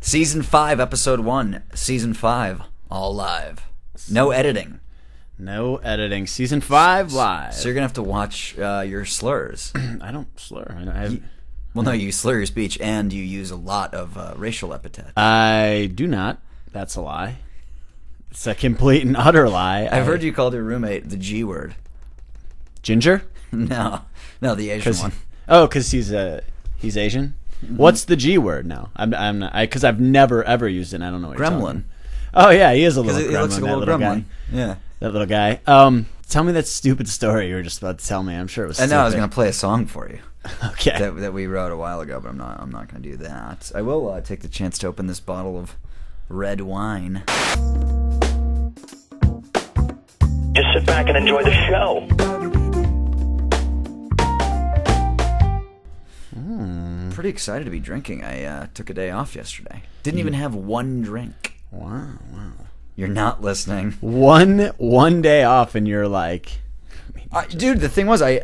Season 5, Episode 1. Season 5, all live. No editing. No editing. Season 5 live. So you're going to have to watch your slurs. I don't slur. Well, no, you slur your speech and you use a lot of racial epithets. I do not. That's a lie. It's a complete and utter lie. I've heard you called your roommate the G word. Ginger? No, the Asian one. Oh, because he's Asian? Mm-hmm. What's the G word now? I'm not, because I've never ever used it. And I don't know what you're talking about. Oh yeah, he is a little gremlin. He looks like a little gremlin. Guy. Yeah, that little guy. Tell me that stupid story you were just about to tell me. I'm sure it was. I was going to play a song for you. Okay. That we wrote a while ago, but I'm not going to do that. I will take the chance to open this bottle of red wine. Just sit back and enjoy the show. Pretty excited to be drinking. I took a day off yesterday. Didn't even have one drink. Wow. You're not listening. One day off, and you're like, dude. The thing was, I've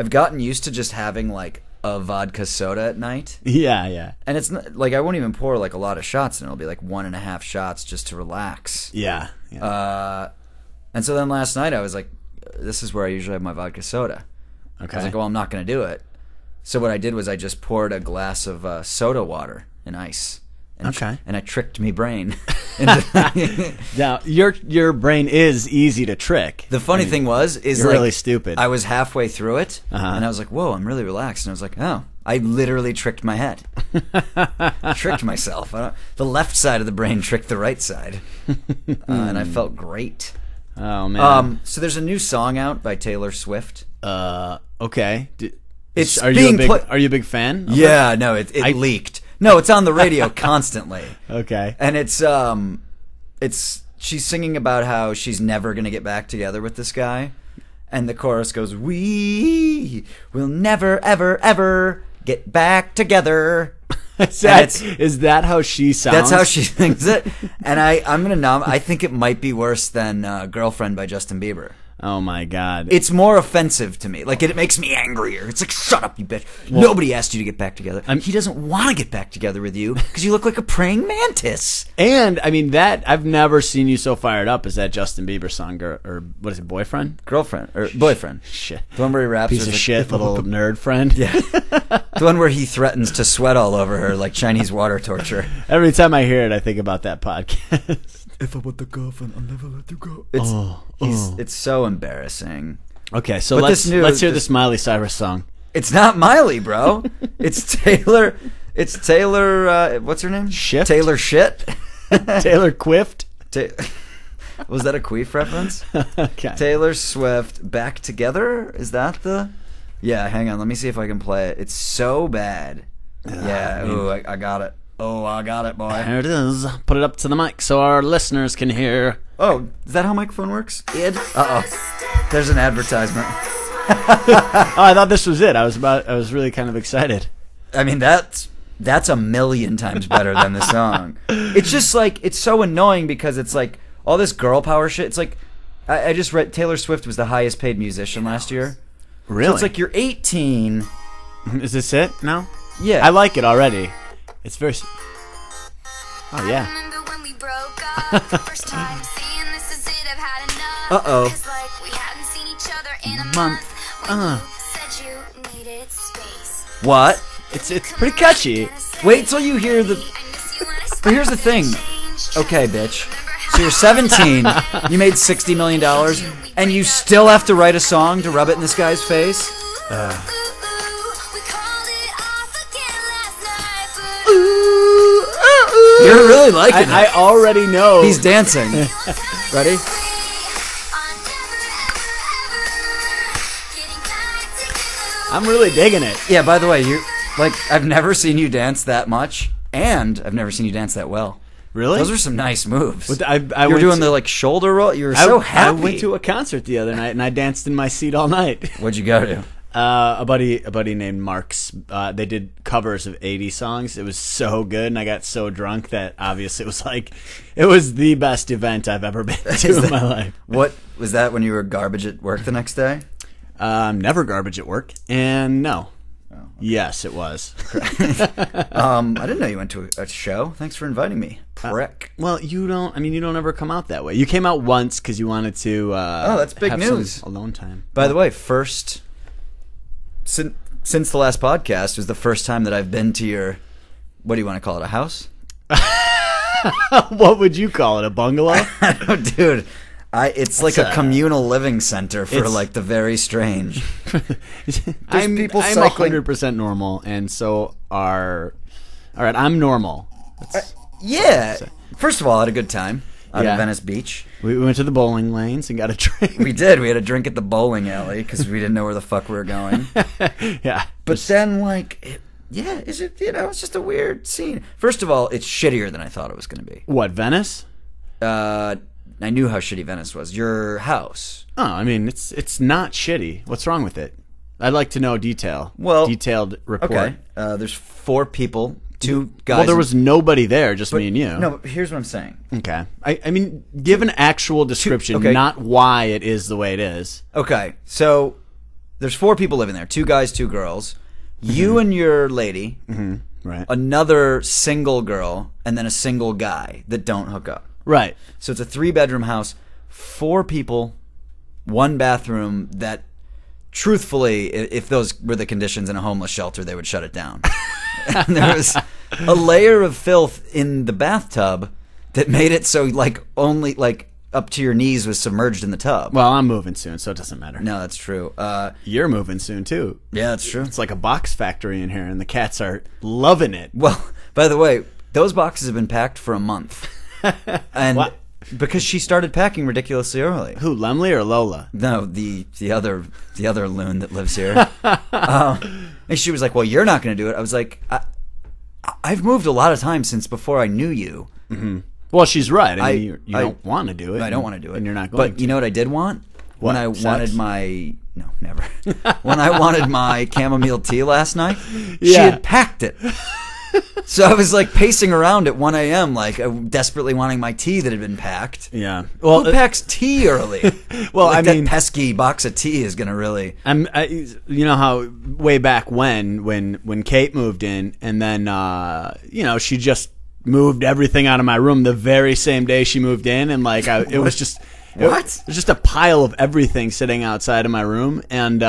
gotten used to just having like a vodka soda at night. Yeah. And it's not, like I won't even pour like a lot of shots, and it'll be like 1.5 shots just to relax. Yeah. And so then last night I was like, this is where I usually have my vodka soda. Okay. I was like, well, I'm not going to do it. So what I did was I just poured a glass of soda water and ice. And and I tricked me brain. Now, your brain is easy to trick. The funny thing was, you're like, really stupid. I was halfway through it, and I was like, whoa, I'm really relaxed. And I was like, oh, I literally tricked my head. Tricked myself. The left side of the brain tricked the right side. And I felt great. Oh, man. So there's a new song out by Taylor Swift. Okay. Are you a big fan? Yeah, no, it leaked. No, it's on the radio constantly. Okay. And she's singing about how she's never going to get back together with this guy. And the chorus goes, "We will never, ever, ever get back together." Is that how she sounds? That's how she sings it. And I'm going to I think it might be worse than Girlfriend by Justin Bieber. Oh my God. It's more offensive to me. Like, it makes me angrier. It's like, shut up, you bitch. Well, nobody asked you to get back together. He doesn't want to get back together with you because you look like a praying mantis. And, I mean, I've never seen you so fired up as that Justin Bieber song, or what is it, boyfriend? Girlfriend, or boyfriend. Shit. The one where he raps. Piece of shit, little nerd friend. Yeah. The one where he threatens to sweat all over her like Chinese water torture. Every time I hear it, I think about that podcast. If I want the girlfriend, I'll never let you go. It's so embarrassing. Okay, so let's hear this Miley Cyrus song. It's not Miley, bro. It's Taylor. It's Taylor. What's her name? Shift. Taylor Shit. Taylor Quift. Was that a Queef reference? Okay. Taylor Swift. Back Together. Is that the? Yeah. Hang on. Let me see if I can play it. It's so bad. Yeah. Ooh, I got it. Oh, I got it, boy. There it is. Put it up to the mic so our listeners can hear. Oh, is that how microphone works? Uh-oh. There's an advertisement. Oh, I thought this was it. I was really kind of excited. I mean, that's a million times better than the song. It's just like, it's so annoying because it's like all this girl power shit. It's like, I just read Taylor Swift was the highest paid musician last year. Really? So it's like you're 18. Is this it now? Yeah. I like it already. It's very... Oh, yeah. Uh-oh. What? It's pretty catchy. Wait till you hear the... But here's the thing. Okay, bitch. So you're 17, you made $60 million, and you still have to write a song to rub it in this guy's face? You're really liking it. I already know. He's dancing. Ready? I'm really digging it. Yeah, by the way, I've never seen you dance that much, and I've never seen you dance that well. Really? Those are some nice moves. You were doing the shoulder roll. You were so happy. I went to a concert the other night, and I danced in my seat all night. What'd you go to? A buddy named Mark's. They did covers of 80 songs. It was so good, and I got so drunk that obviously it was the best event I've ever been to in my life. What was that when you were garbage at work the next day? Never garbage at work, and no. Yes, it was. I didn't know you went to a show. Thanks for inviting me, prick. Well, you don't ever come out that way. You came out once because you wanted to that's big have news. some alone time. By the way, since the last podcast was the first time that I've been to your, what do you want to call it, a house? What would you call it, a bungalow? Dude, it's like a communal living center for like the very strange. I'm people cycling. 100% normal, and so are. All right, I'm normal. Yeah. First of all, I had a good time out at Venice Beach. We went to the bowling lanes and got a drink. We did. We had a drink at the bowling alley because we didn't know where the fuck we were going. Yeah. But then, like, it's just a weird scene. First of all, it's shittier than I thought it was going to be. What, Venice? I knew how shitty Venice was. Your house. Oh, I mean, it's not shitty. What's wrong with it? I'd like to know detailed report. Okay. There's 4 people, 2 guys. Well, there was nobody there, just me and you. No, but here's what I'm saying. Okay. I mean, give an actual description, not why it is the way it is. Okay. So there's 4 people living there. 2 guys, 2 girls. You and your lady. Right. Another single girl, and then a single guy that don't hook up. Right. So it's a 3-bedroom house, 4 people, 1 bathroom that, truthfully, if those were the conditions in a homeless shelter, they would shut it down. And there was a layer of filth in the bathtub that made it so, like, only, like, up to your knees was submerged in the tub. Well, I'm moving soon, so it doesn't matter. No, that's true. You're moving soon, too. Yeah, that's true. It's like a box factory in here, and the cats are loving it. Well, by the way, those boxes have been packed for a month. And what? Because she started packing ridiculously early. Who, Lemley or Lola? No, the other loon that lives here. And she was like, "Well, you're not going to do it." I was like, "I've moved a lot of times since before I knew you." Mm-hmm. Well, she's right. I mean, you don't want to do it. I don't want to do it, and you're not going. But you know what I did want? What? When I Sex? wanted my never. When I wanted my chamomile tea last night, she Yeah. had packed it. So I was like pacing around at 1 a.m. like desperately wanting my tea that had been packed. Yeah. Well, who packs tea early? Well, like I that mean, pesky box of tea is gonna really. You know how way back when Kate moved in, and then she just moved everything out of my room the very same day she moved in, and like it was just What? It was just a pile of everything sitting outside of my room and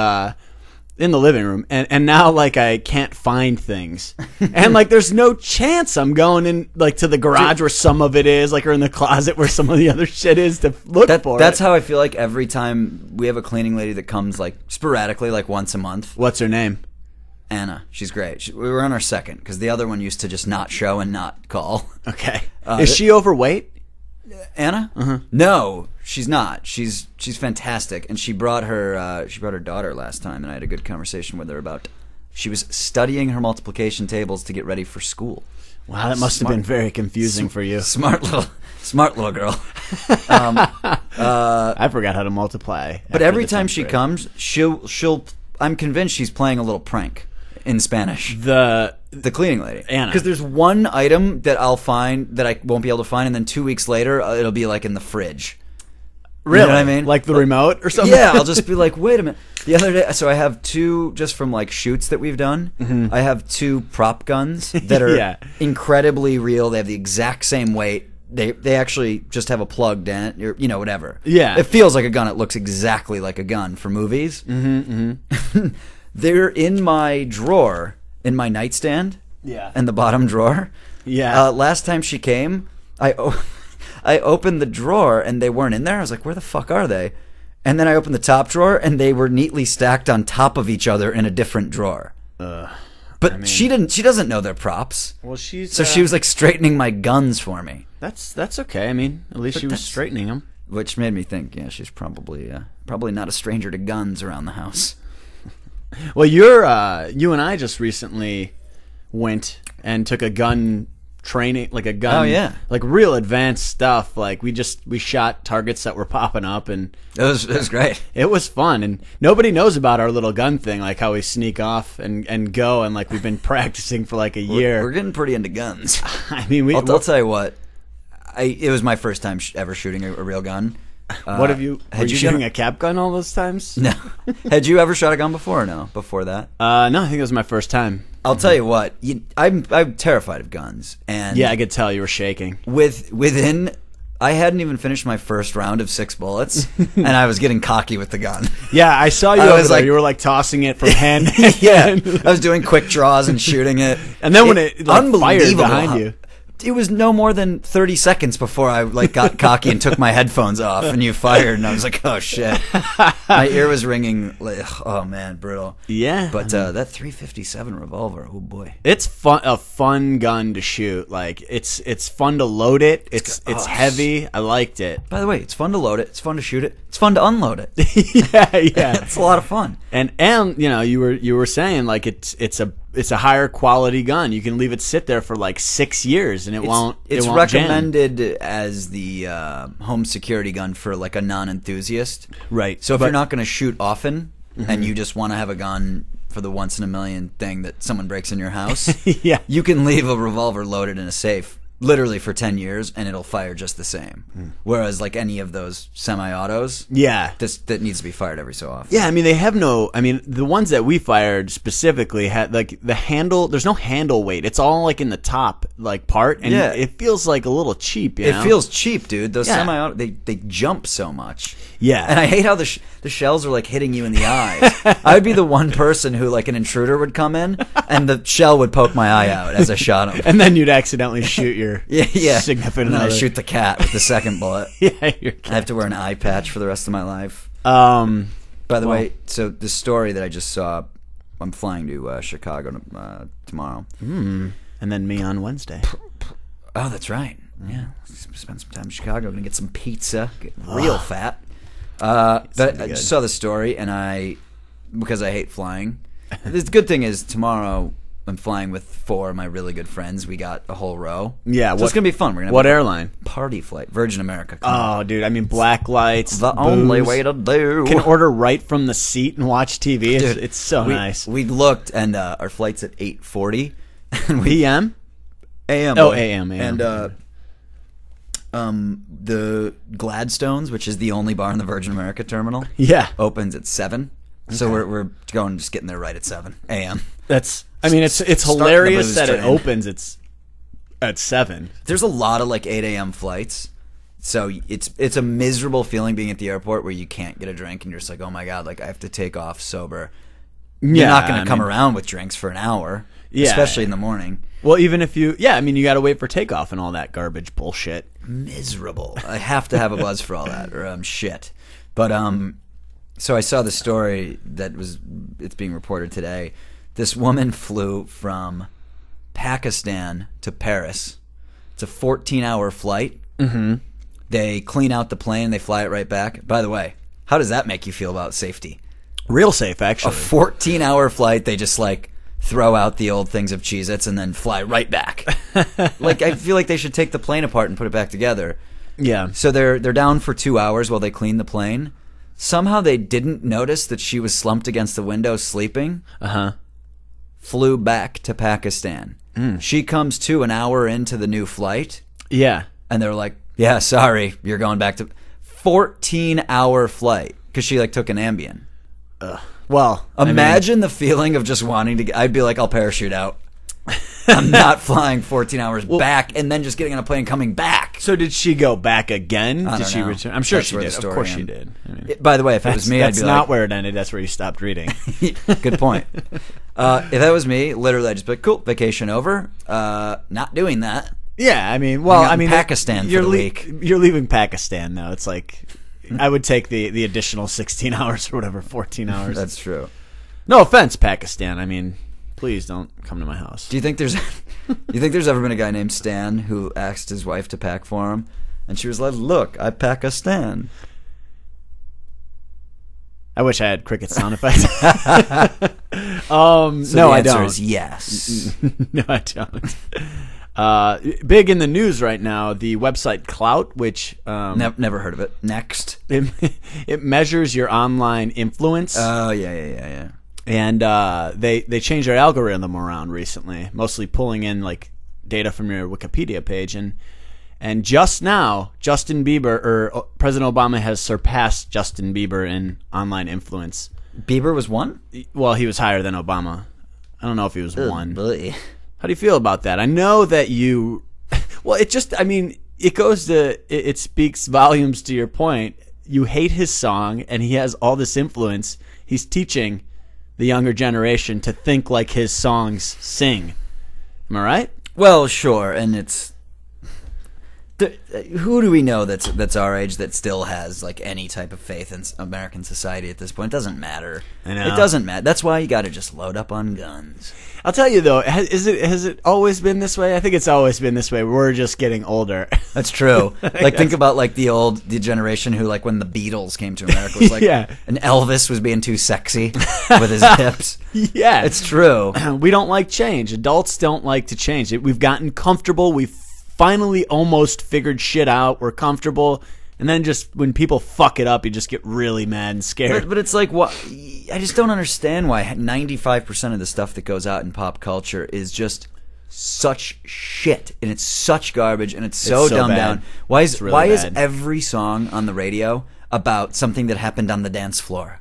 in the living room, and now like I can't find things, and like there's no chance I'm going in like to the garage where some of it is, like, or in the closet where some of the other shit is to look for. That's it. how I feel like every time we have a cleaning lady that comes like sporadically, like once a month. What's her name? Anna. She's great. We were on our second because the other one used to just not show and not call. Okay, is she overweight? Anna? Uh-huh. No, she's not. She's fantastic, and she brought her daughter last time, and I had a good conversation with her about. She was studying her multiplication tables to get ready for school. Wow, that must have been very confusing for you. Smart little girl. I forgot how to multiply. But every time she comes, she'll. I'm convinced she's playing a little prank in Spanish. The cleaning lady, Anna, because there's one item that I'll find that I won't be able to find, and then 2 weeks later it'll be like in the fridge. Really? You know what I mean? Like the remote or something? Yeah, I'll just be like, wait a minute. The other day, so I have 2 just from like shoots that we've done. Mm-hmm. I have 2 prop guns that are Yeah. incredibly real. They have the exact same weight. They actually just have a plug in it, or, whatever. Yeah. It feels like a gun. It looks exactly like a gun for movies. Mm-hmm. They're in my drawer, in my nightstand. Yeah. And the bottom drawer. Yeah. Last time she came, I opened the drawer and they weren't in there. I was like, where the fuck are they? And then I opened the top drawer and they were neatly stacked on top of each other in a different drawer. But she doesn't know they're props. Well, she was like straightening my guns for me. That's okay. I mean, at least she was straightening them. Which made me think, yeah, she's probably not a stranger to guns around the house. Well, you and I just recently went and took a gun training, like a gun, like real advanced stuff. Like we shot targets that were popping up, and it was great. It was fun, and nobody knows about our little gun thing, like how we sneak off and go, and like we've been practicing for like a year. We're getting pretty into guns. I mean, I'll tell you what. It was my first time ever shooting a real gun. What have you? Were had you you shooting done- a cap gun all those times? No. Had you ever shot a gun before or no? Before that? No, I think it was my first time. I'll tell you what. I'm terrified of guns. And Yeah, I could tell you were shaking. within... I hadn't even finished my first round of 6 bullets, and I was getting cocky with the gun. Yeah, I saw you I over was there. like- You were like tossing it from hand. Yeah, I was doing quick draws and shooting it. And then when it like, fired behind how- you. It was no more than 30 seconds before I like got cocky and took my headphones off, and you fired, and I was like, "Oh shit!" My ear was ringing. Like, oh man, brutal. Yeah, But that 357 revolver, oh boy, it's a fun gun to shoot. Like it's fun to load it. It's heavy. I liked it. By the way, it's fun to load it. It's fun to shoot it. It's fun to unload it. yeah. It's a lot of fun. And you know you were saying like it's a higher quality gun. You can leave it sit there for like 6 years and it won't. It's it won't jam. recommended as the home security gun for like a non-enthusiast. Right. So if But- you're not going to shoot often and you just want to have a gun for the once in a million thing that someone breaks in your house, Yeah. you can leave a revolver loaded in a safe literally for 10 years and it'll fire just the same. Whereas like any of those semi-autos, Yeah. that needs to be fired every so often. Yeah, I mean they have no. I mean the ones that we fired specifically had like the handle. There's no handle weight. It's all like in the top like part, and Yeah. it feels like a little cheap. You It know? feels cheap, dude. Those Yeah. semi-auto, they jump so much. Yeah. And I hate how the shells are like hitting you in the eyes. I would be the one person who like an intruder would come in and the shell would poke my eye out as I shot him. and then you'd accidentally shoot your Yeah. significant And then I other. shoot the cat with the second bullet. Yeah, your I have to wear an eye patch for the rest of my life. By the Well- way, so the story that I just saw, I'm flying to Chicago tomorrow. and then me on Wednesday. Oh, that's right. Yeah, spend some time in Chicago. Gonna get some pizza, get real fat. But I good. just saw the story, and because I hate flying. The good thing is tomorrow I'm flying with 4 of my really good friends. We got a whole row. Yeah, so it's gonna be fun. We're gonna have What a airline? party flight, Virgin America. Come on. Oh, dude! I mean, black lights. The booze. only way to do. Can order right from the seat and watch TV. Dude, It's so nice. We looked, and our flight's at 8:40. And we PM. AM. Oh, boy. AM. And the Gladstones, which is the only bar in the Virgin America terminal, Yeah, opens at 7. So we're going, just getting there right at 7 a.m. that's. I mean, it's Starting the hilarious booze that it train. opens. It's at 7. There's a lot of like 8 a.m. flights. So it's a miserable feeling being at the airport where you can't get a drink and you're just like, oh my God, like I have to take off sober. You're not going to come around with drinks for an hour, Yeah. especially in the morning. Well, even if you, I mean, you got to wait for takeoff and all that garbage bullshit. Miserable. I have to have a buzz for all that, or I'm shit. But so I saw the story it's being reported today. This woman flew from Pakistan to Paris. It's a 14-hour flight. Mm-hmm. They clean out the plane, they fly it right back. By the way, how does that make you feel about safety? Real safe, A actually. 14-hour flight, they just like throw out the old things of Cheez-Its and then fly right back. Like I feel like they should take the plane apart and put it back together. Yeah. So they're down for 2 hours while they clean the plane. Somehow they didn't notice that she was slumped against the window sleeping. Flew back to Pakistan. She comes to an hour into the new flight, Yeah. and they're like, "Yeah, sorry, you're going back to 14-hour flight because she like took an Ambien." Well, Imagine the feeling of just wanting to. I'd be like, "I'll parachute out." I'm not flying 14 hours back and then just getting on a plane and coming back. so did she go back again? I Did don't she know. return? I'm sure That's she where the did. Of story course she ended. did. I mean, By the way, if it was me, I'd that's be not like, where it ended. That's where you stopped reading. Good point. If that was me, literally, I'd just be like, cool, vacation over. Not doing that. Yeah, I mean, well, Hang out I in mean, Pakistan for you're the week. You're leaving Pakistan, though. It's like I would take the additional 16 hours or whatever, 14 hours. That's true. No offense, Pakistan. I mean, please don't come to my house. Do you think there's ever been a guy named Stan who asked his wife to pack for him, and she was like, "Look, I pack a Stan." I wish I had cricket sound effects. So no, the I answer don't. is yes. No, I don't. Big in the news right now, the website Clout, which Never heard of it. Next. it measures your online influence. Oh yeah. And they changed their algorithm around recently, mostly pulling in like data from your Wikipedia page, and And just now, President Obama has surpassed Justin Bieber in online influence. Bieber was one? Well, he was higher than Obama. I don't know if he was one. Boy. How do you feel about that? I know that you... Well, it speaks volumes to your point. You hate his song, and he has all this influence. He's teaching the younger generation to think like his songs sing. Am I right? Well, sure, and it's... Who do we know that's our age that still has like any type of faith in American society at this point? It doesn't matter. I know. It doesn't matter. That's why you got to just load up on guns. I'll tell you though, has it always been this way? I think it's always been this way. We're just getting older. That's true. Like think about like the generation who like when the Beatles came to America was like, Yeah. and Elvis was being too sexy with his hips. Yeah, It's true. We don't like change. Adults don't like to change. We've gotten comfortable. We've finally almost figured shit out. We're comfortable. And then just when people fuck it up, you just get really mad and scared. But it's like, what? I just don't understand why 95% of the stuff that goes out in pop culture is just such shit, and it's such garbage, and it's so dumbed bad. down. Why is bad. every song on the radio about something that happened on the dance floor?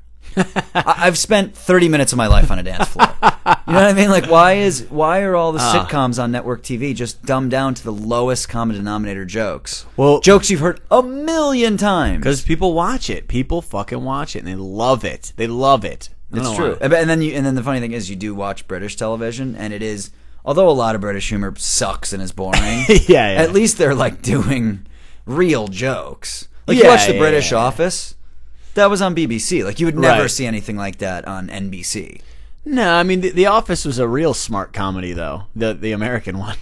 I've spent 30 minutes of my life on a dance floor. You know what I mean? Like, why are all the sitcoms on network TV just dumbed down to the lowest common denominator jokes? Well, jokes you've heard a million times. Because people watch it. People fucking watch it, and they love it. They love it. It's true. And then the funny thing is, you do watch British television, and it is, although a lot of British humor sucks and is boring, yeah. At least they're like doing real jokes. Like you watch the British Office. That was on BBC. Like, you would never see anything like that on NBC. No, I mean, The Office was a real smart comedy, though. The American one.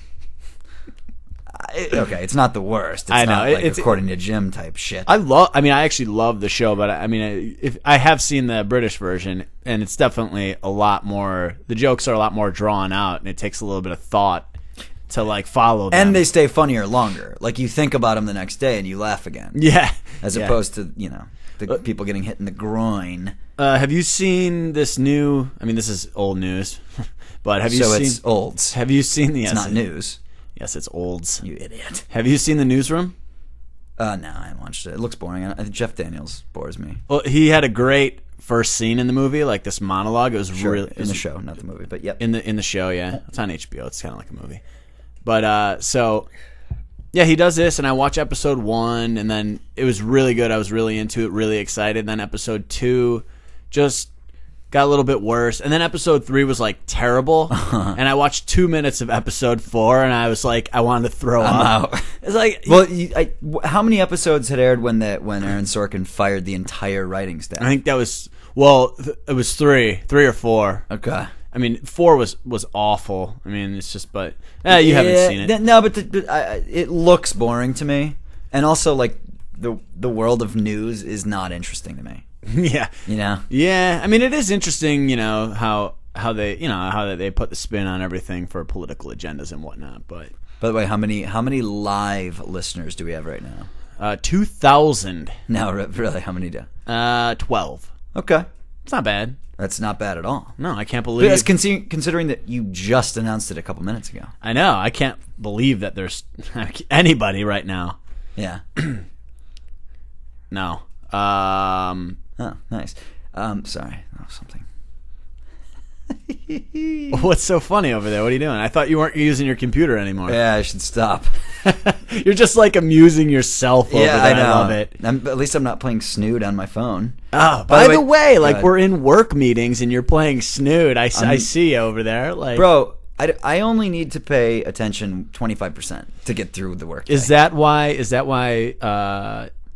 Okay, it's not the worst. It's I know. not like It's According to Jim type shit. I actually love the show, but if I have seen the British version, and it's definitely a lot more, the jokes are a lot more drawn out, and it takes a little bit of thought to, like, follow them. And they stay funnier longer. Like, you think about them the next day, and you laugh again. Yeah. As opposed to, the people getting hit in the groin. Have you seen this new? I mean, this is old news, but have you seen? So it's olds. Have you seen the? It's not news. Yes, it's olds. You idiot. Have you seen The Newsroom? No, I haven't watched it. It looks boring. I think Jeff Daniels bores me. Well, he had a great first scene in the movie, like this monologue. It was really in the show, not the movie, but yep. In the show, yeah, it's on HBO. It's kind of like a movie, but so. Yeah, he does this, and I watch episode 1, and then it was really good. I was really into it, really excited. Then episode 2 just got a little bit worse, and then episode 3 was like terrible. And I watched 2 minutes of episode 4, and I was like, I wanted to throw up. Out. It's like, well, how many episodes had aired when Aaron Sorkin fired the entire writing staff? I think that was it was 3 or 4. Okay. I mean, 4 was awful. I mean, it's just, but you haven't seen it. No, but it looks boring to me, and also like the world of news is not interesting to me. Yeah, yeah. I mean, it is interesting, how they put the spin on everything for political agendas and whatnot. But by the way, how many live listeners do we have right now? 2,000. No, really, how many do? 12. Okay, it's not bad. That's not bad at all. No, I can't believe. That's considering that you just announced it a couple minutes ago. I know. I can't believe that there's anybody right now. Yeah. No. Oh, nice. Sorry. Oh, something. What's so funny over there? What are you doing? I thought you weren't using your computer anymore. Yeah, I should stop. You're just like amusing yourself over there. I know. I love it. At least I'm not playing Snood on my phone. Oh, by the way, like we're in work meetings and you're playing Snood. I see you over there. Like, bro, I only need to pay attention 25% to get through the work day. Is that why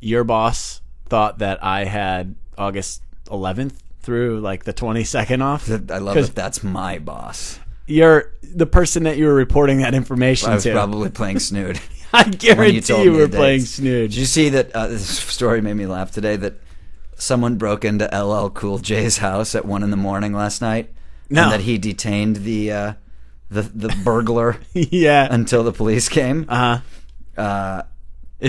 your boss thought that I had August 11th through like the 22nd off? I love that that's my boss. You're the person that you were reporting that information to. I was probably playing Snood. I guarantee you were playing Snood. Did you see that this story made me laugh today, that someone broke into LL Cool J's house at 1 a.m. last night? No. And that he detained the burglar yeah. until the police came? Was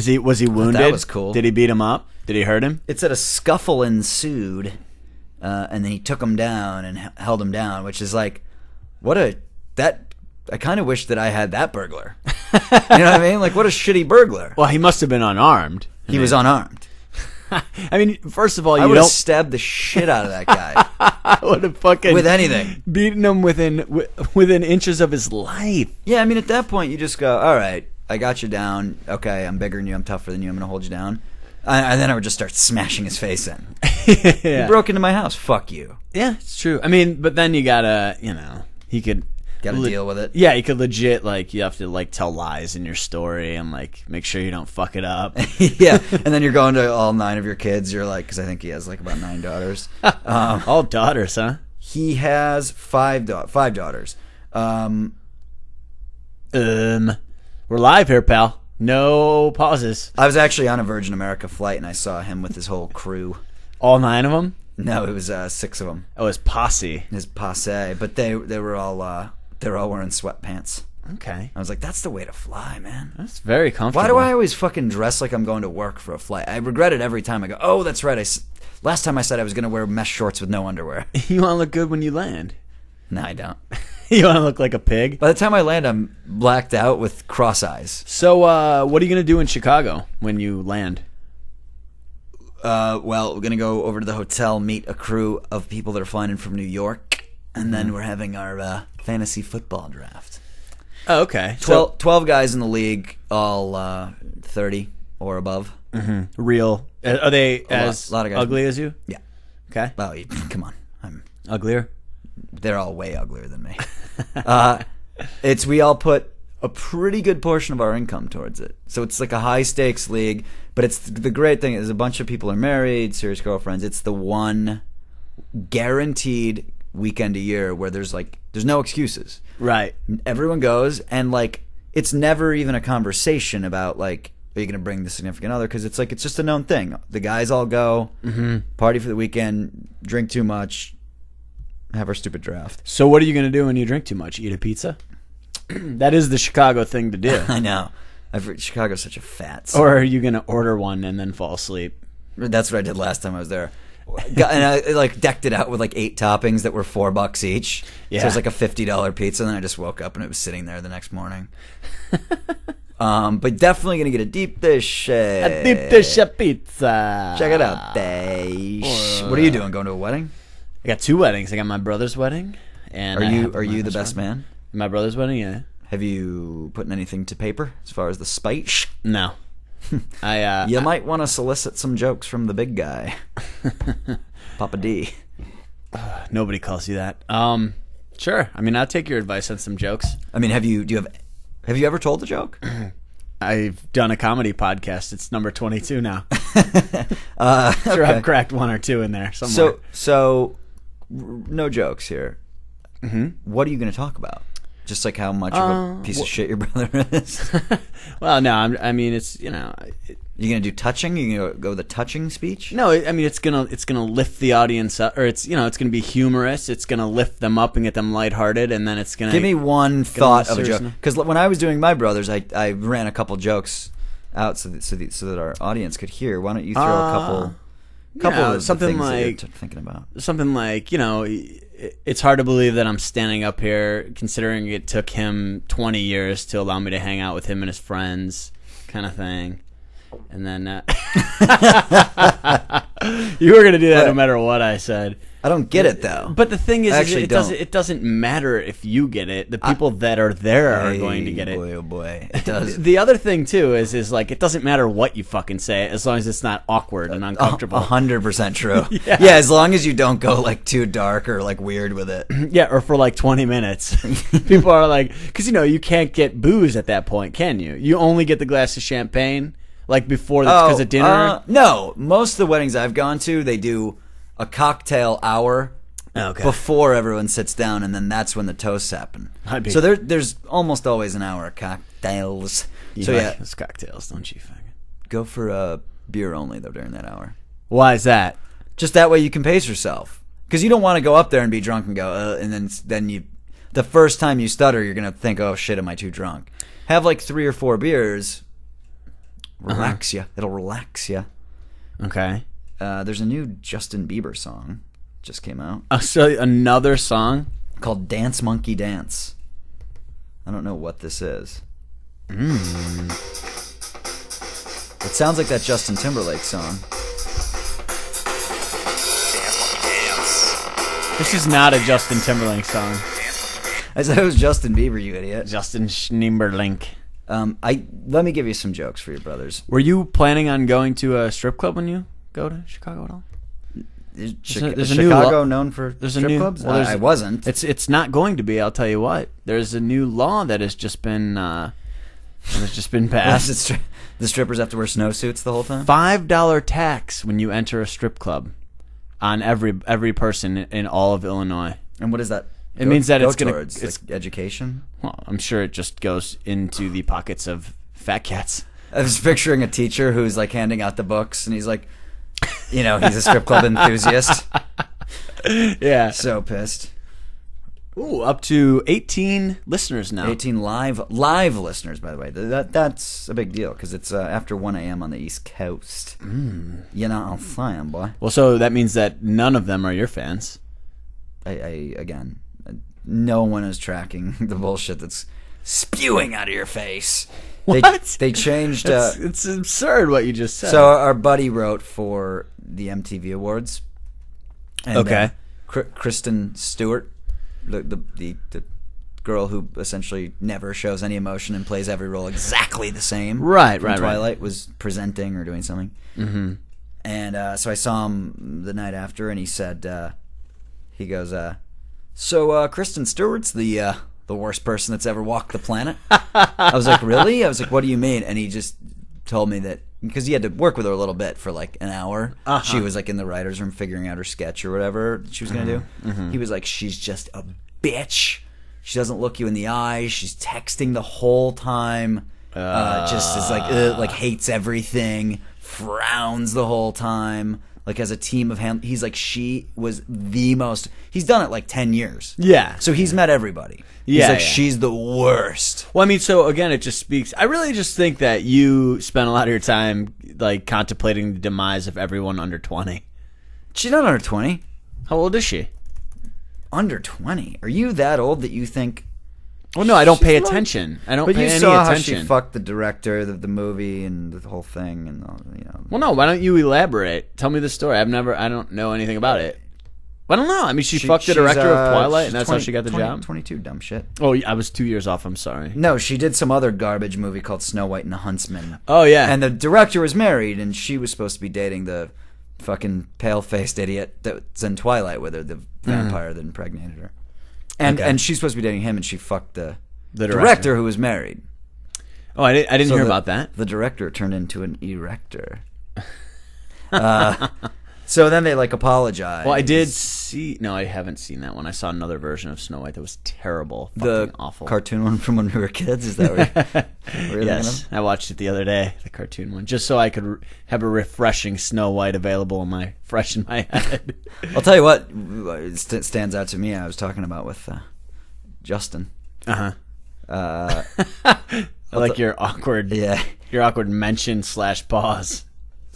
he wounded? That was cool. Did he beat him up? Did he hurt him? It said a scuffle ensued, and then he took him down and held him down, which is like, I kind of wish that I had that burglar. You know what I mean? Like, what a shitty burglar. Well, he must have been unarmed. He was unarmed. I mean, first of all, I you would have don't. stabbed the shit out of that guy I would have fucking with anything. beaten him within inches of his life. Yeah, I mean, at that point, you just go, all right, I got you down. Okay, I'm bigger than you. I'm tougher than you. I'm going to hold you down. And then I would just start smashing his face in. Yeah. You broke into my house. Fuck you. Yeah, it's true. I mean, but then you gotta, he could. Got to deal with it. Yeah, you could legit, you have to, tell lies in your story and, make sure you don't fuck it up. Yeah, and then you're going to all 9 of your kids. You're like, because I think he has, about 9 daughters. All daughters, huh? He has 5 daughters. We're live here, pal. No pauses. I was actually on a Virgin America flight, and I saw him with his whole crew. All 9 of them? No, it was 6 of them. Oh, his posse. His posse, but they were all wearing sweatpants. Okay. I was like, that's the way to fly, man. That's very comfortable. Why do I always fucking dress like I'm going to work for a flight? I regret it every time. I go, oh, that's right. Last time I said I was going to wear mesh shorts with no underwear. You want to look good when you land. No, I don't. You want to look like a pig? By the time I land, I'm blacked out with cross eyes. So, what are you going to do in Chicago when you land? Well, we're going to go over to the hotel, meet a crew of people that are flying in from New York, and then we're having our fantasy football draft. Oh, okay. 12 guys in the league, all 30 or above. Mm-hmm. Real. Are they as lot of guys. ugly as you? Yeah. Okay. Well, come on. I'm Uglier? They're all way uglier than me. We all put a pretty good portion of our income towards it. So it's like a high stakes league, but it's the great thing is a bunch of people are married, serious girlfriends. It's the one guaranteed weekend a year where there's no excuses. Right. Everyone goes, and it's never even a conversation about are you going to bring the significant other? Because it's just a known thing. The guys all go, party for the weekend, drink too much, have our stupid draft. So what are you going to do when you drink too much? Eat a pizza? That is the Chicago thing to do. I know. Chicago's such a fat city. Or are you going to order one and then fall asleep? That's what I did last time I was there. And I decked it out with 8 toppings that were $4 each. Yeah. So it was a $50 pizza, and then I just woke up and it was sitting there the next morning. But definitely gonna get a deep dish. A deep dish pizza. Check it out, babe. What are you doing? Going to a wedding? I got 2 weddings. I got my brother's wedding, and are you the best man? My brother's wedding, yeah. Have you put anything to paper as far as the spite? No. You might want to solicit some jokes from the big guy, Papa D. Nobody calls you that. Sure. I mean, I'll take your advice on some jokes. I mean, have you ever told a joke? I've done a comedy podcast. It's number 22 now. Okay. I've cracked 1 or 2 in there somewhere. So no jokes here. Mm-hmm. What are you going to talk about? Just how much of a piece of shit your brother is? Well, no, I mean, it's, You gonna do touching? You gonna go with a touching speech? No, I mean it's gonna lift the audience up, or it's gonna be humorous. It's gonna lift them up and get them lighthearted, and then it's gonna give me one thought of a joke. Because when I was doing my brothers, I ran a couple jokes out so that our audience could hear. Why don't you throw a couple of something things like that you're thinking about? Something like it's hard to believe that I'm standing up here, considering it took him 20 years to allow me to hang out with him and his friends, kind of thing. And then you were gonna do that no matter what I said. I don't get it though. But the thing is, it doesn't matter if you get it. The people that are there are going to get it. Boy, oh boy, it does. The other thing too is it doesn't matter what you fucking say as long as it's not awkward and uncomfortable. 100% true. Yeah, as long as you don't go too dark or weird with it. Yeah, or for 20 minutes. People are because you can't get booze at that point, can you? You only get the glass of champagne before because of dinner. No, most of the weddings I've gone to, they do a cocktail hour before everyone sits down, and then that's when the toasts happen. So there's almost always an hour of cocktails. Those cocktails, don't you? Go for a beer only though during that hour. Why is that? Just that way you can pace yourself, because you don't want to go up there and be drunk and go, and then you, the first time you stutter, you're gonna think, oh shit, am I too drunk? Have 3 or 4 beers. Relax you. It'll relax you. Okay. There's a new Justin Bieber song just came out. So another song called Dance Monkey Dance. I don't know what this is. It sounds like that Justin Timberlake song. This is not a Justin Timberlake song. I said it was Justin Bieber, you idiot. Justin Schneeberlink. Let me give you some jokes for your brothers. Were you planning on going to a strip club when you go to Chicago at all? Is there's a Chicago new known for there's strip a new, clubs? Well, I wasn't. It's not going to be. I'll tell you what. There's a new law that has just been passed. The strippers have to wear snowsuits the whole time? $5 tax when you enter a strip club on every person in all of Illinois. And what is that? It means that it's going to... It's like education? Well, I'm sure it just goes into the pockets of fat cats. I was picturing a teacher who's like handing out the books, and he's like, he's a strip club enthusiast. Yeah. So pissed. Ooh, up to 18 listeners now. 18 live listeners, by the way. That's a big deal because it's after 1 a.m. on the East Coast. You know what I'm saying, boy. Well, so that means that none of them are your fans. Again, no one is tracking the bullshit that's spewing out of your face. What? They changed... it's absurd what you just said. So our buddy wrote for the MTV Awards. And, okay. Kristen Stewart, the girl who essentially never shows any emotion and plays every role exactly the same. Right. Twilight was presenting or doing something. Mm-hmm. And so I saw him the night after, and he said, he goes, so Kristen Stewart's the worst person that's ever walked the planet. I was like, really? I was like, what do you mean? And he just told me that because he had to work with her a little bit for like an hour. She was like in the writer's room figuring out her sketch or whatever she was going to do. He was like, she's just a bitch. She doesn't look you in the eyes. She's texting the whole time. Just is like hates everything. Frowns the whole time. Like as a team of he's like, she was the most. He's done it like 10 years. Yeah. So he's met everybody. Yeah, he's like, she's the worst. Well, I mean, so again, it just speaks. I really just think that you spend a lot of your time like contemplating the demise of everyone under 20. She's not under 20. How old is she? Under 20? Are you that old that you think? Well, no, I don't pay attention. I don't but pay you any saw attention. how she fucked the director of the movie and the whole thing, and Well, no. Why don't you elaborate? Tell me the story. I don't know anything about it. I don't know. I mean, she fucked the director of Twilight, and that's how she got the job. 22, dumb shit. Oh, I was 2 years off. I'm sorry. No, she did some other garbage movie called Snow White and the Huntsman. Oh yeah. And the director was married, and she was supposed to be dating the fucking pale-faced idiot that's in Twilight with her, the vampire that impregnated her. And she's supposed to be dating him, and she fucked the director who was married. Oh, I didn't hear about that. The director turned into an erector. So then they like apologized. Well, I did see. No, I haven't seen that one. I saw another version of Snow White that was terrible. The awful cartoon one from when we were kids. Is that what you're yes, I watched it the other day. The cartoon one, just so I could have a refreshing Snow White available fresh in my head. I'll tell you what it stands out to me. I was talking about with Justin. I like your awkward, your awkward mention / pause.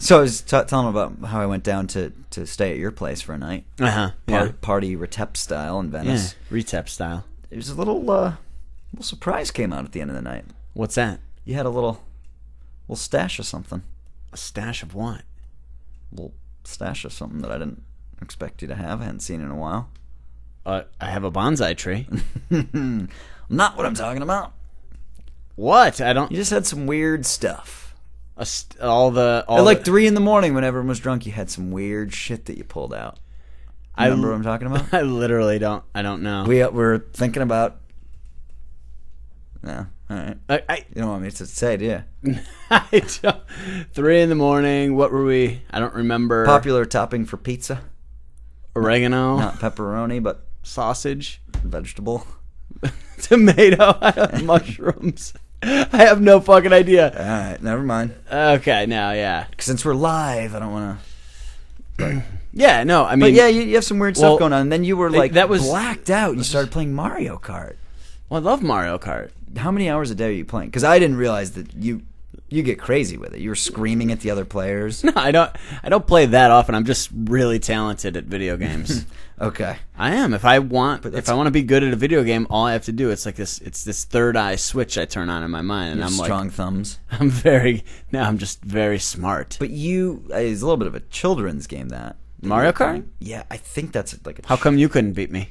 So I was telling him about how I went down to stay at your place for a night. Party Retep style in Venice. Yeah, Retep style. There's a little surprise came out at the end of the night. What's that? You had a little stash of something. A stash of what? A little stash of something that I didn't expect you to have. I hadn't seen in a while. I have a bonsai tree. Not what I'm talking about. What? I don't. You just had some weird stuff. At like 3 a.m. when everyone was drunk, you had some weird shit that you pulled out. Remember what I'm talking about? I literally don't. I don't know. We're thinking about. No, all right. You don't want me to say, do you? I don't. 3 a.m. What were we? I don't remember. Popular topping for pizza. Oregano. Not pepperoni, but sausage. Vegetable. Tomato. Mushrooms. I have no fucking idea. All right, never mind. Okay, now, yeah. Since we're live, I don't want to. Yeah, no, I mean. But yeah, you have some weird stuff going on. And then you were like that was blacked out. You started playing Mario Kart. Well, I love Mario Kart. How many hours a day are you playing? Because I didn't realize that you You get crazy with it. You were screaming at the other players. No, I don't play that often. I'm just really talented at video games. Okay. I am. If I want to be good at a video game, all I have to do, it's this third eye switch I turn on in my mind, and I'm strong thumbs. I'm just very smart. But it's a little bit of a children's game, that. Mario Kart? Yeah, I think that's like a... How come you couldn't beat me?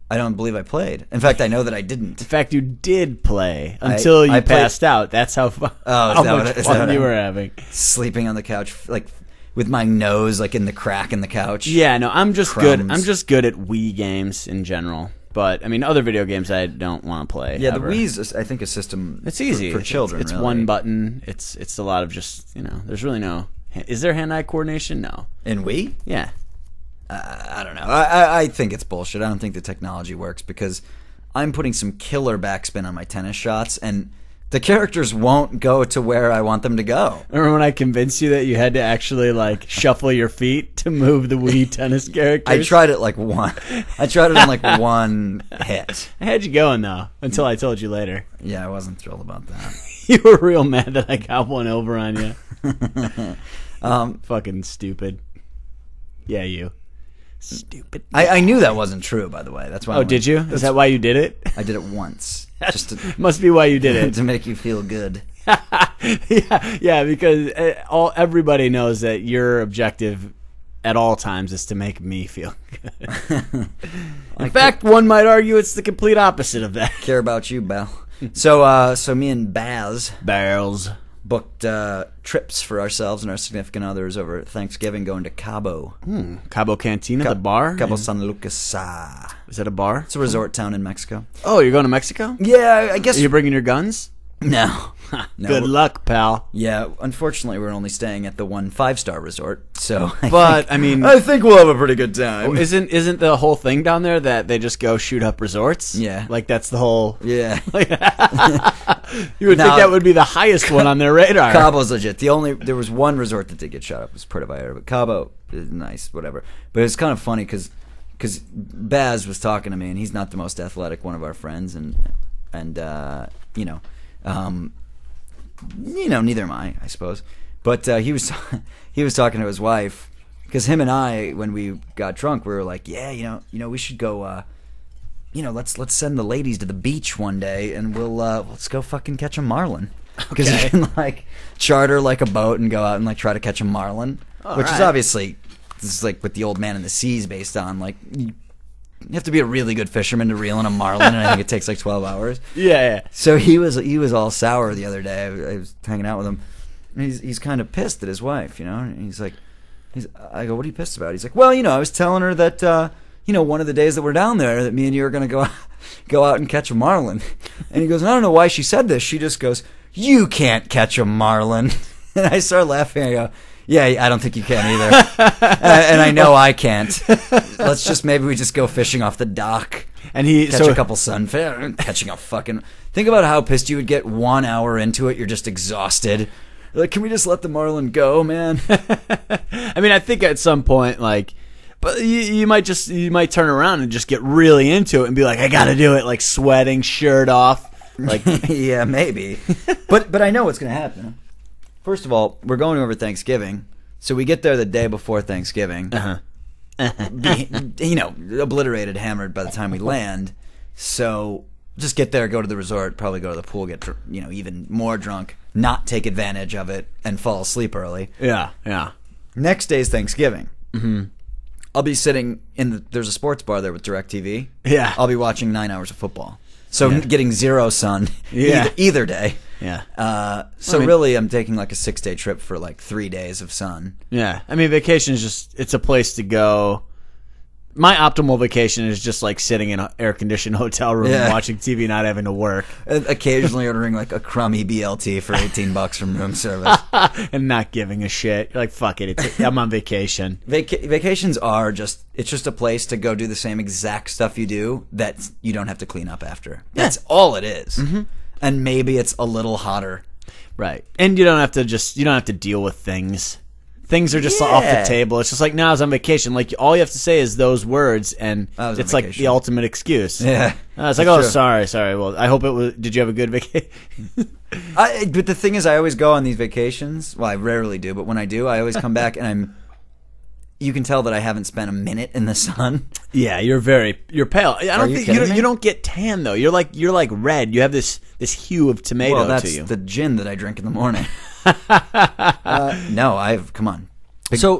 I don't believe I played. In fact, I know that I didn't. In fact, you did play until you passed out. That's how much fun you were having. Sleeping on the couch, like with my nose like in the crack in the couch. Yeah, no, I'm just good. I'm just good at Wii games in general. But I mean, other video games I don't want to play. Yeah, ever. The Wii's, I think, a system. It's easy for children. It's really. one button. It's a lot of just There's really no. Is there hand-eye coordination? No. In Wii? Yeah. I don't know. I think it's bullshit. I don't think the technology works because I'm putting some killer backspin on my tennis shots, and the characters won't go to where I want them to go. Remember when I convinced you that you had to actually like shuffle your feet to move the Wii tennis characters? I tried it on like one hit. I had you going though until I told you later. Yeah, I wasn't thrilled about that. You were real mad that I got one over on you. Fucking stupid. Yeah, you. Stupid. I knew that wasn't true, by the way. That's why. Oh, did you? Is that why you did it? I did it once, just to, must be why you did it to make you feel good. yeah, because everybody knows that your objective at all times is to make me feel good. In fact, one might argue it's the complete opposite of that. Care about you, Belle. So me and Baz booked trips for ourselves and our significant others over Thanksgiving, going to Cabo. Cabo Cantina, the bar? Cabo San Lucas. Is that a bar? It's a resort town in Mexico. Oh, you're going to Mexico? Yeah, I guess. Are you bringing your guns? No. Good luck, pal. Yeah, unfortunately, we're only staying at the one 5-star resort. So, I think we'll have a pretty good time. Isn't the whole thing down there that they just go shoot up resorts? Yeah, like that's the whole. Yeah, you would think that would be the highest one on their radar. Cabo's legit. There was one resort that did get shot up. It was Puerto Vallarta, but Cabo is nice, whatever. But it's kind of funny because Baz was talking to me, and he's not the most athletic one of our friends, and neither am I suppose. But he was talking to his wife because him and I, when we got drunk, we were like, yeah, we should go. Let's send the ladies to the beach one day, and let's go fucking catch a marlin. Because you can like charter like a boat and go out and like try to catch a marlin, which is obviously this is like what the Old Man in the Sea is based on. Like you have to be a really good fisherman to reel in a marlin, and I think it takes like 12 hours. Yeah. So he was all sour the other day. I was hanging out with him, and he's kind of pissed at his wife, And he's like, I go, what are you pissed about? He's like, well, I was telling her that, one of the days that we're down there, that me and you are going to go out and catch a marlin. And he goes, I don't know why she said this. She just goes, you can't catch a marlin. And I start laughing. I go, yeah, I don't think you can either. And I know I can't. Maybe we just go fishing off the dock and catch a couple sunfish. Catching a fucking... Think about how pissed you would get 1 hour into it. You're just exhausted. Like, can we just let the marlin go, man? I mean, I think at some point, like... But you might turn around and just get really into it and be like, I gotta do it, like sweating, shirt off. Like, yeah, maybe. But I know what's gonna happen. First of all, we're going over Thanksgiving, so we get there the day before Thanksgiving. Obliterated, hammered by the time we land. So just get there, go to the resort, probably go to the pool, get even more drunk, not take advantage of it, and fall asleep early. Yeah. Next day's Thanksgiving. Mm-hmm. I'll be sitting there's a sports bar there with DirecTV. Yeah. I'll be watching 9 hours of football. So getting zero sun either day. Yeah. Really, I'm taking like a 6-day trip for like 3 days of sun. Yeah. I mean, vacation is it's a place to go. My optimal vacation is just like sitting in an air-conditioned hotel room and watching TV, not having to work. And occasionally ordering like a crummy BLT for $18 from room service. And not giving a shit. You're like, fuck it. I'm on vacation. Vacations are it's just a place to go do the same exact stuff you do that you don't have to clean up after. That's all it is. Mm-hmm. And maybe it's a little hotter. Right. And you don't have to deal with things. things are just off the table. It's just like, no, I was on vacation. Like, all you have to say is those words, and it's like the ultimate excuse. Yeah. It's like, oh, sorry. Well, I hope it was. Did you have a good vacation? But the thing is, I always go on these vacations. Well, I rarely do, but when I do, I always come back and you can tell that I haven't spent a minute in the sun. Yeah, you're pale. I don't think kidding me? You don't get tan though. You're like red. You have this hue of tomato Well, that's to you. the gin that I drink in the morning. No, come on.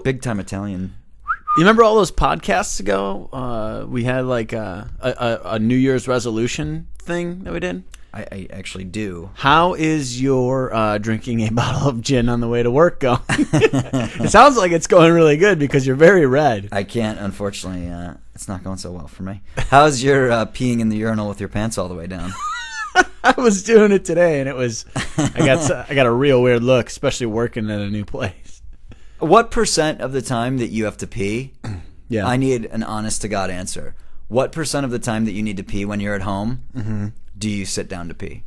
Big time Italian. You remember all those podcasts ago? We had like a New Year's resolution thing that we did. I actually do. How is your drinking a bottle of gin on the way to work going? It sounds like it's going really good because you're very red. I can't, unfortunately. It's not going so well for me. How's your peeing in the urinal with your pants all the way down? I was doing it today, and it was. I got a real weird look, especially working at a new place. What % of the time that you have to pee? Yeah, I need an honest to God answer. What % of the time that you need to pee when you're at home do you sit down to pee?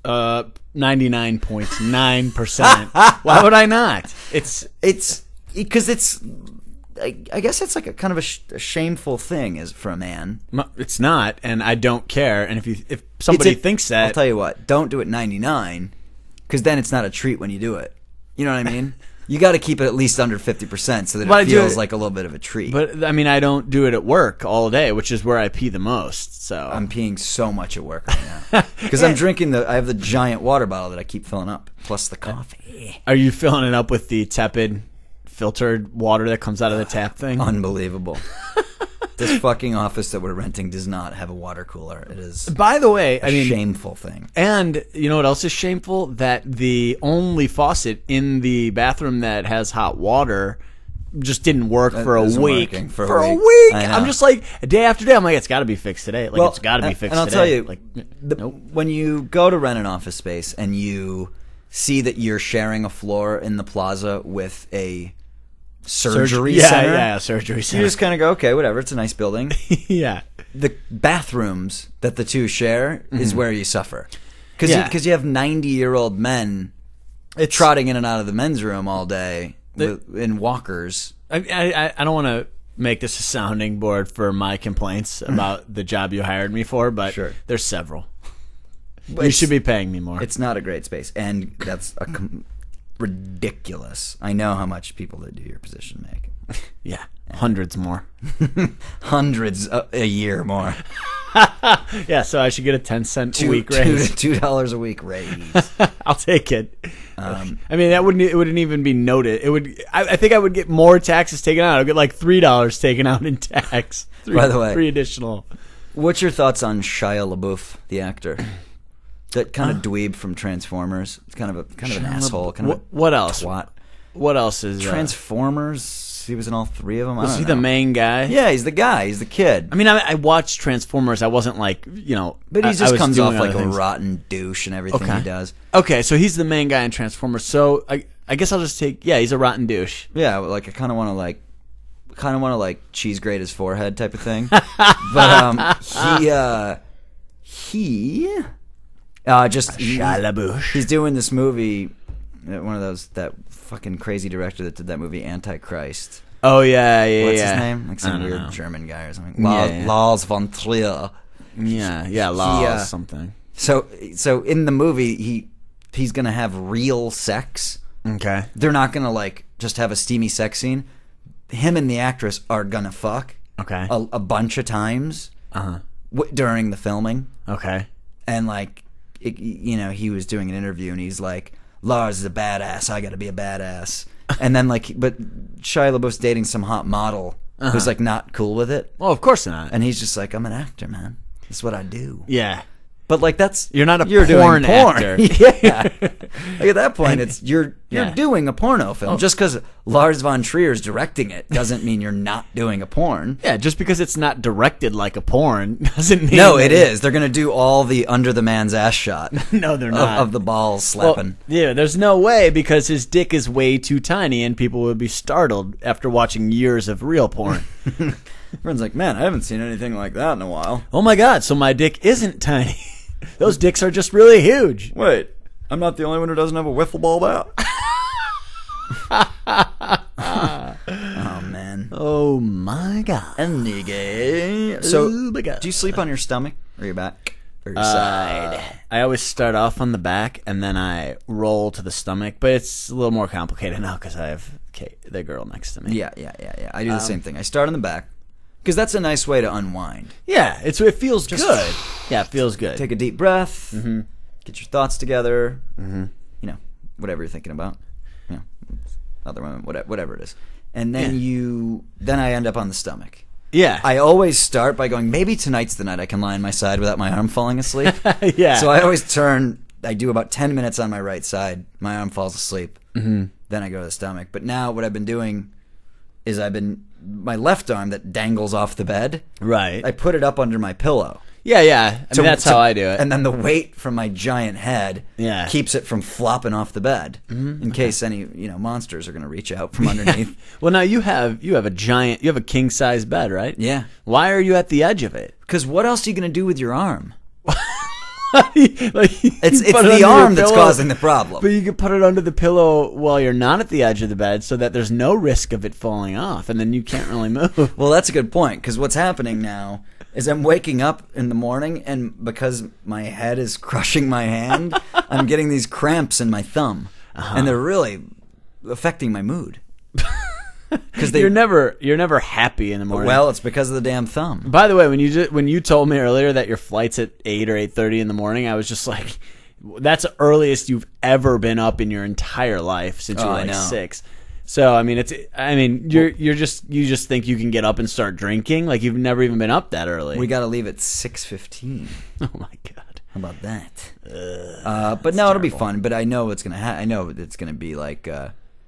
99.9%. Why would I not? It's because it's. I guess it's like a kind of a shameful thing for a man. It's not, and I don't care. And if somebody thinks that, I'll tell you what. Don't do it 99, because then it's not a treat when you do it. You know what I mean? You got to keep it at least under 50% so that it feels like a little bit of a treat. But I mean, I don't do it at work all day, which is where I pee the most. So I'm peeing so much at work right now because I'm drinking I have the giant water bottle that I keep filling up, plus the coffee. Are you filling it up with the tepid, filtered water that comes out of the tap thing? Unbelievable. This fucking office that we're renting does not have a water cooler. It is, by the way, a shameful thing. And you know what else is shameful? That the only faucet in the bathroom that has hot water just didn't work for a week. For a week. I'm just like, day after day, I'm like, it's got to be fixed today. Like, it's got to be fixed today. And I'll tell you, like, nope. When you go to rent an office space and you see that you're sharing a floor in the plaza with a surgery center. Yeah, surgery center. You just kind of go, okay, whatever. It's a nice building. Yeah. The bathrooms that the two share is where you suffer. Because you have 90-year-old men trotting in and out of the men's room all day in walkers. I don't want to make this a sounding board for my complaints about the job you hired me for, but there's several. You should be paying me more. It's not a great space, and that's ridiculous. I know how much people that do your position make. Yeah, hundreds more. Hundreds a year more. Yeah, so I should get a 10-cent a week raise. $2 a week raise. I'll take it. I mean, it wouldn't even be noted. It would. I think I would get more taxes taken out. I'd get like $3 taken out in tax. By the way, 3 additional. What's your thoughts on Shia LaBeouf, the actor? That kind of dweeb from Transformers. It's kind of an asshole. What else? Twat. What else is Transformers? He was in all 3 of them. Was he the main guy? Yeah, he's the guy. He's the kid. I mean, I watched Transformers. I wasn't like, but he just comes off like a rotten douche and everything he does. Okay, so he's the main guy in Transformers. So I guess I'll just take. Yeah, he's a rotten douche. Yeah, like I kind of want to cheese grate his forehead type of thing. But he he's doing this movie, one of those, that fucking crazy director that did that movie Antichrist. Oh yeah. What's his name? Like some weird German guy or something. Lars von Trier. Yeah, Lars something. So in the movie he's gonna have real sex. Okay. They're not gonna like just have a steamy sex scene. Him and the actress are gonna fuck. Okay. A bunch of times. During the filming. Okay. And like, he was doing an interview and he's like, Lars is a badass. I got to be a badass. And then but Shia LaBeouf's dating some hot model who's like not cool with it. Well, of course not. And he's just like, I'm an actor, man. That's what I do. Yeah. But like you're not you're porn doing porn actor. Yeah. Like at that point, you're doing a porno film. Just because Lars von Trier's directing it doesn't mean you're not doing a porn. Yeah, just because it's not directed like a porn doesn't mean. No, it is. They're gonna do all the under the man's ass shot. No, they're not of the balls slapping. Well, yeah, there's no way because his dick is way too tiny, and people would be startled after watching years of real porn. Everyone's like, man, I haven't seen anything like that in a while. Oh my god, so my dick isn't tiny. Those dicks are just really huge. Wait, I'm not the only one who doesn't have a wiffle ball bat. Oh man. Oh my god. Anyway, so Oh my God. do you sleep on your stomach or your back or your side? I always start off on the back and then I roll to the stomach, but it's a little more complicated now because I have Kate, the girl next to me. Yeah. I do the same thing. I start on the back because that's a nice way to unwind. Yeah, it feels good. Yeah, it feels good. Take a deep breath. Get your thoughts together. You know, whatever you're thinking about. You know, other women, whatever it is. And then then I end up on the stomach. Yeah. I always start by going, maybe tonight's the night I can lie on my side without my arm falling asleep. Yeah. So I always I do about 10 minutes on my right side. My arm falls asleep. Then I go to the stomach. But now what I've been doing is my left arm that dangles off the bed. Right. I put it up under my pillow. Yeah. I mean, that's how I do it. And then the weight from my giant head keeps it from flopping off the bed in case any monsters are going to reach out from underneath. Well, now you have a king size bed, right? Yeah. Why are you at the edge of it? Because what else are you going to do with your arm? It's the arm that's causing the problem. But you can put it under the pillow while you're not at the edge of the bed so that there's no risk of it falling off, and then you can't really move. Well, that's a good point, because what's happening now is I'm waking up in the morning, and because my head is crushing my hand, I'm getting these cramps in my thumb, and they're really affecting my mood. Because you're never happy in the morning. Well, it's because of the damn thumb. By the way, when you told me earlier that your flight's at 8 or 8:30 in the morning, I was just like, that's the earliest you've ever been up in your entire life since you were like 6. So I mean, you just think you can get up and start drinking, like you've never even been up that early. We got to leave at 6:15. Oh my god, how about that? But no, it'll be fun. But I know it's gonna. I know it's gonna be like.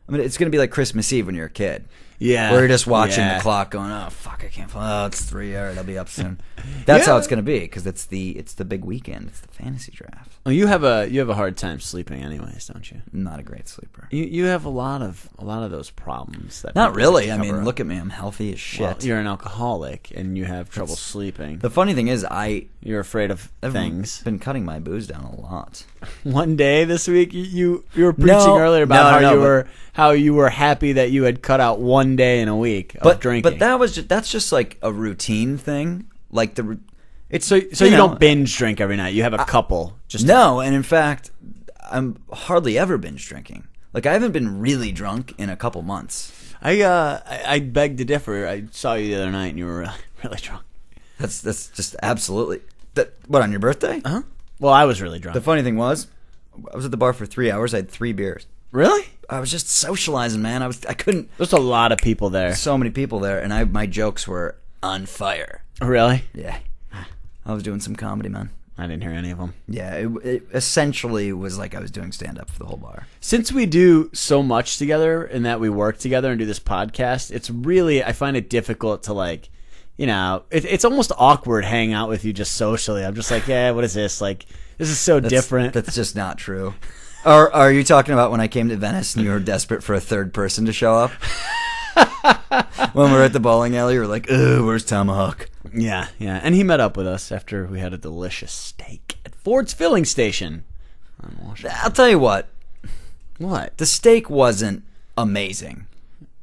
It's going to be like Christmas Eve when you're a kid. Yeah. Where you're just watching the clock going, oh, fuck, I can't fall. Oh, it's 3. All right, I'll be up soon. That's how it's going to be, because it's the big weekend. It's the fantasy draft. Well, you have a hard time sleeping anyways, don't you? I'm not a great sleeper. You have a lot of those problems. That not really. I mean, look at me. I'm healthy as shit. Well, you're an alcoholic, and you have trouble sleeping. The funny thing is, you're afraid of things. I've been cutting my booze down a lot. One day this week, you were preaching earlier about how you were happy that you had cut out one day in a week of drinking. But that's just like a routine thing. Like so you don't binge drink every night. You have a couple. And in fact, I'm hardly ever binge drinking. Like I haven't been really drunk in a couple months. I beg to differ. I saw you the other night and you were really, really drunk. That's just absolutely what, on your birthday? Uh-huh. Well, I was really drunk. The funny thing was, I was at the bar for 3 hours. I had 3 beers. Really? I was just socializing, man. I couldn't. There's a lot of people there. So many people there, and my jokes were on fire. Really? Yeah. I was doing some comedy, man. I didn't hear any of them. Yeah, it essentially was like I was doing stand-up for the whole bar. Since we do so much together and that we work together and do this podcast, it's really, I find it difficult to like, it's almost awkward hanging out with you just socially. I'm just like, yeah, what is this? Like, this is so different. That's just not true. Are you talking about when I came to Venice and you were desperate for a third person to show up? When we were at the bowling alley, you were like, "Ugh, where's Tomahawk?" Yeah. And he met up with us after we had a delicious steak at Ford's Filling Station. I'll tell you what. What? The steak wasn't amazing.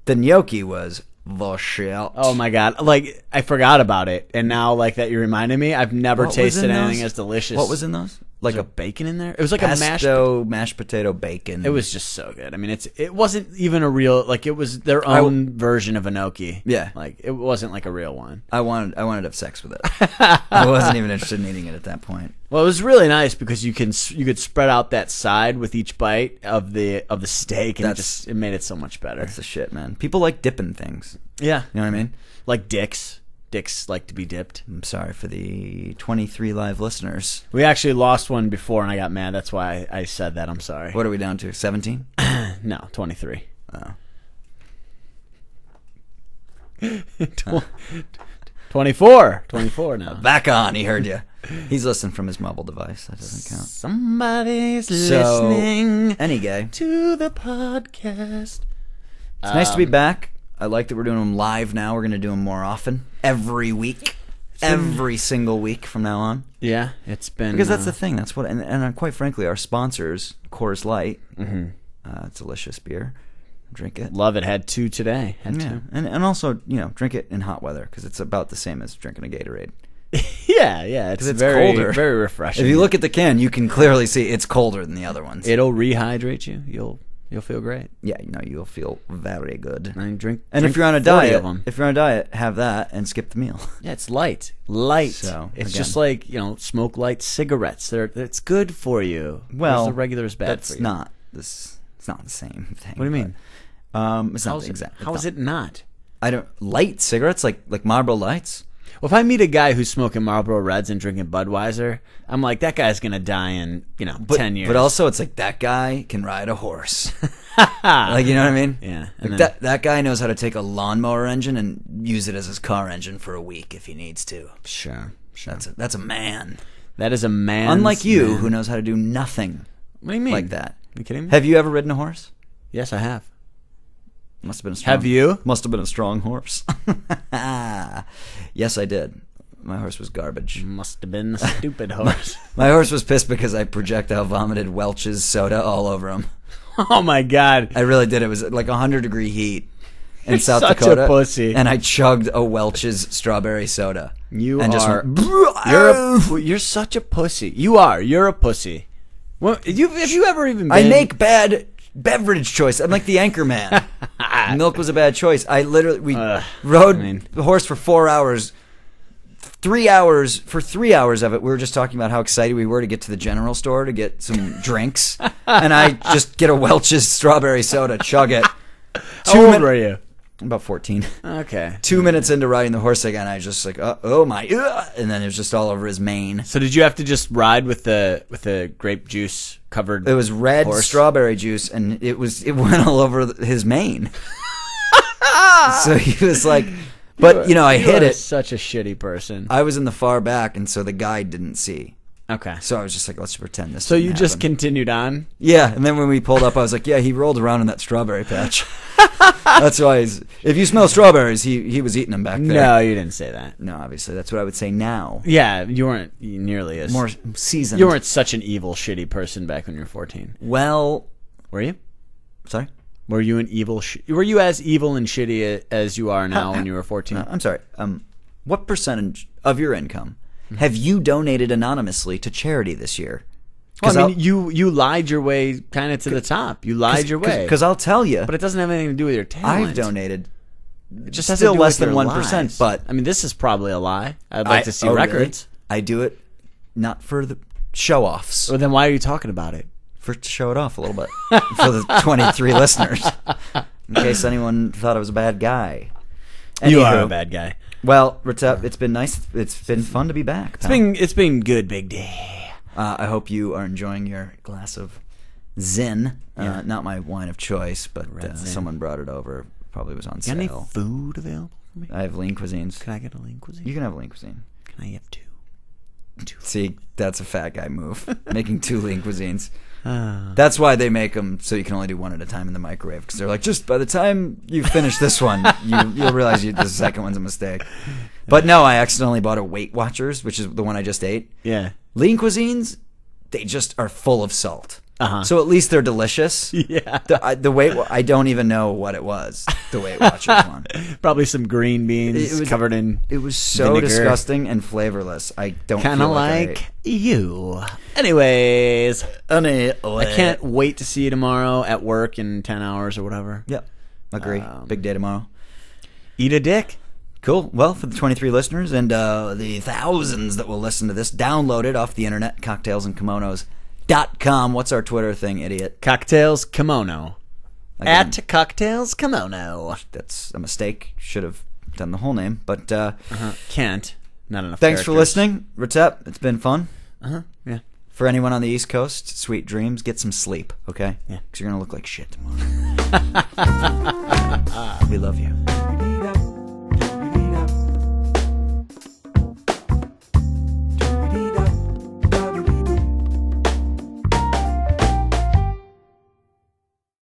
The gnocchi was the shit. Oh my god! Like I forgot about it, and now like that you reminded me, I've never tasted anything as delicious. What was in those? Like a bacon in there? It was like pesto, mashed potato, bacon. It was just so good. I mean, it wasn't even a real, like it was their own version of a gnocchi. Yeah, like it wasn't like a real one. I wanted to have sex with it. I wasn't even interested in eating it at that point. Well, it was really nice because you could spread out that side with each bite of the steak, and it made it so much better. That's the shit, man. People like dipping things. Yeah, you know what I mean. Like dicks. Dicks like to be dipped. I'm sorry for the 23 live listeners. We actually lost one before, and I got mad. That's why I said that. I'm sorry. What are we down to? 17? No, 23. Oh. 24. 24 now. Back on. He heard you. He's listening from his mobile device. That doesn't count. Somebody's listening. Anyway, to the podcast. It's nice to be back. I like that we're doing them live now. We're going to do them more often. Every week. Every single week from now on. Yeah, it's been... Because that's the thing. That's what... And quite frankly, our sponsors, Coors Light, it's delicious beer. drink it. Love it. Had 2 today. Had 2. And also, drink it in hot weather because it's about the same as drinking a Gatorade. Yeah. It's very colder. very refreshing. If you look at the can, you can clearly see it's colder than the other ones. It'll rehydrate you. You'll feel great. Yeah, you'll feel very good. I mean, drink. If you're on a 40 of them. diet, have that and skip the meal. Yeah, it's light. So, it's again, just like smoke light cigarettes. It's good for you. Well, whereas the regular is bad for you. It's not the same thing. What do you mean? It's not the exact. How is it not? Light cigarettes like Marlboro Lights. Well, if I meet a guy who's smoking Marlboro Reds and drinking Budweiser, I'm like, that guy's gonna die in 10 years. But also, it's like that guy can ride a horse. Like, you know what I mean? Yeah. Like that guy knows how to take a lawnmower engine and use it as his car engine for a week if he needs to. Sure. That's a man. That is a man. Unlike you, who knows how to do nothing. What do you mean? Like that. You kidding me? Have you ever ridden a horse? Yes, I have. Must have been a strong. Have you? Must have been a strong horse. Yes, I did. My horse was garbage. Must have been a stupid horse. My horse was pissed because I projectile vomited Welch's soda all over him. Oh my God! I really did. It was like 100-degree heat in South such Dakota. a pussy. And I chugged a Welch's strawberry soda. You and are. You're such a pussy. You are. You're a pussy. Well, have you ever even been... I make bad beverage choice. I'm like the anchor man. Milk was a bad choice. We rode the horse for 4 hours. 3 hours, for 3 hours of it, we were just talking about how excited we were to get to the general store to get some drinks. And I just get a Welch's strawberry soda, chug it. How old were you? About 14. Okay. 2 minutes into riding the horse again, I just like, oh my, and then it was just all over his mane. So did you have to just ride with the grape juice covered? It was red horse? Strawberry juice, and it went all over his mane. So he was like, but I hit it. Such a shitty person. I was in the far back, and so the guy didn't see. Okay. So I was just like, let's pretend this. So didn't you just happen. continued on? Yeah, and then when we pulled up, I was like, yeah, he rolled around in that strawberry patch. That's why if you smell strawberries, he was eating them back there. No, you didn't say that. No, obviously, that's what I would say now. Yeah, you weren't nearly as... More seasoned. You weren't such an evil, shitty person back when you were 14. Well... Were you? Sorry? Were you were you as evil and shitty as you are now when you were 14? I'm sorry. What percentage of your income have you donated anonymously to charity this year? Well, I mean, you lied your way kind of to the top. You lied your way. Because I'll tell you. But it doesn't have anything to do with your talent. I've donated just has still to do less with than your 1%. lies. But I mean, this is probably a lie. I'd like to see records. Really? I do it not for the show-offs. Well, then why are you talking about it? To show it off a little bit. For the 23 listeners. In case anyone thought I was a bad guy. Anywho, You are a bad guy. Well, Ritep, it's been nice. It's been fun to be back. Pal. It's been good, big day. I hope you are enjoying your glass of Zin. Not my wine of choice, but someone brought it over. Probably was on sale. Got any food available for me? I have lean cuisines. Can I get a lean cuisine? You can have a lean cuisine. Can I have two? See, that's a fat guy move. Making 2 lean cuisines. That's why they make them so you can only do one at a time in the microwave. Because they're like, just by the time you finish this one, you'll realize the second one's a mistake. But no, I accidentally bought a Weight Watchers, which is the one I just ate. Yeah. Lean cuisines, they just are full of salt. Uh-huh. So at least they're delicious. Yeah. The Weight I don't even know what it was. The Weight Watchers one. Probably some green beans covered in. It was so vinegar. Disgusting and flavorless. I don't kind of feel like you. Anyways, I I can't wait to see you tomorrow at work in 10 hours or whatever. Yep. Agree. Big day tomorrow. Eat a dick. Cool. Well, for the 23 listeners and the thousands that will listen to this, download it off the internet, cocktailsandkimonos.com. What's our Twitter thing, idiot? Cocktails Kimono. Again, At Cocktails Kimono. that's a mistake. Should have done the whole name, but Can't. Not enough thanks for characters. listening. Ritep, it's been fun. Yeah. For anyone on the East Coast, sweet dreams. Get some sleep, okay? Yeah. Because you're going to look like shit tomorrow. We love you.